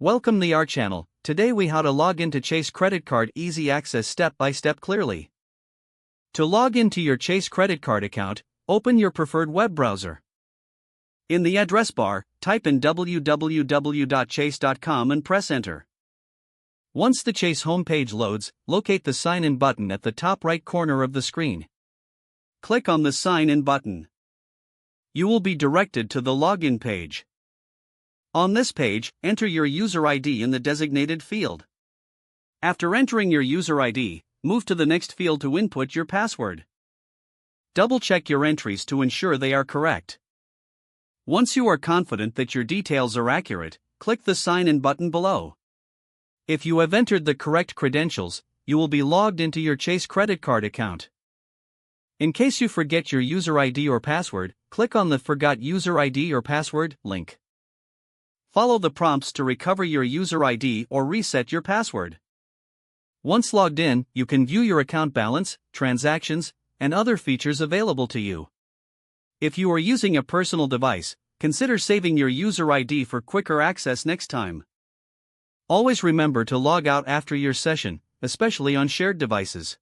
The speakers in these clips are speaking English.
Welcome to our channel. Today we how to log into Chase credit card easy access step by step clearly. To log into your Chase credit card account, open your preferred web browser. In the address bar, type in www.chase.com and press enter. Once the Chase homepage loads, locate the sign in button at the top right corner of the screen. Click on the sign in button. You will be directed to the login page. On this page, enter your user ID in the designated field. After entering your user ID, move to the next field to input your password. Double-check your entries to ensure they are correct. Once you are confident that your details are accurate, click the Sign In button below. If you have entered the correct credentials, you will be logged into your Chase credit card account. In case you forget your user ID or password, click on the Forgot User ID or Password link. Follow the prompts to recover your user ID or reset your password. Once logged in, you can view your account balance, transactions, and other features available to you. If you are using a personal device, consider saving your user ID for quicker access next time. Always remember to log out after your session, especially on shared devices.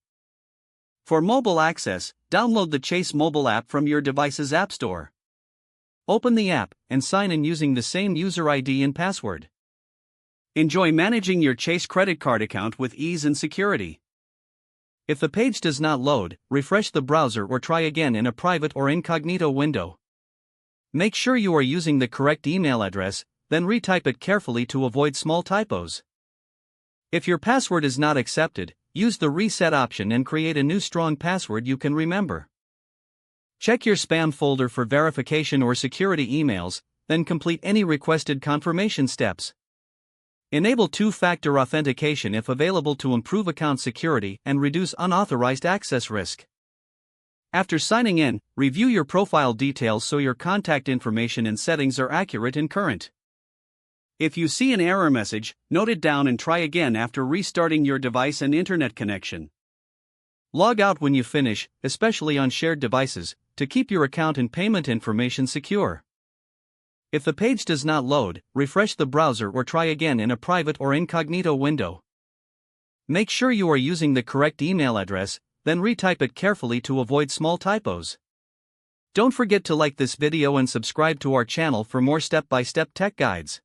For mobile access, download the Chase mobile app from your device's App Store. Open the app and sign in using the same user ID and password. Enjoy managing your Chase credit card account with ease and security. If the page does not load, refresh the browser or try again in a private or incognito window. Make sure you are using the correct email address, then retype it carefully to avoid small typos. If your password is not accepted, use the reset option and create a new strong password you can remember. Check your spam folder for verification or security emails, then complete any requested confirmation steps. Enable two-factor authentication if available to improve account security and reduce unauthorized access risk. After signing in, review your profile details so your contact information and settings are accurate and current. If you see an error message, note it down and try again after restarting your device and internet connection. Log out when you finish, especially on shared devices, to keep your account and payment information secure. If the page does not load, refresh the browser or try again in a private or incognito window. Make sure you are using the correct email address, then retype it carefully to avoid small typos. Don't forget to like this video and subscribe to our channel for more step-by-step tech guides.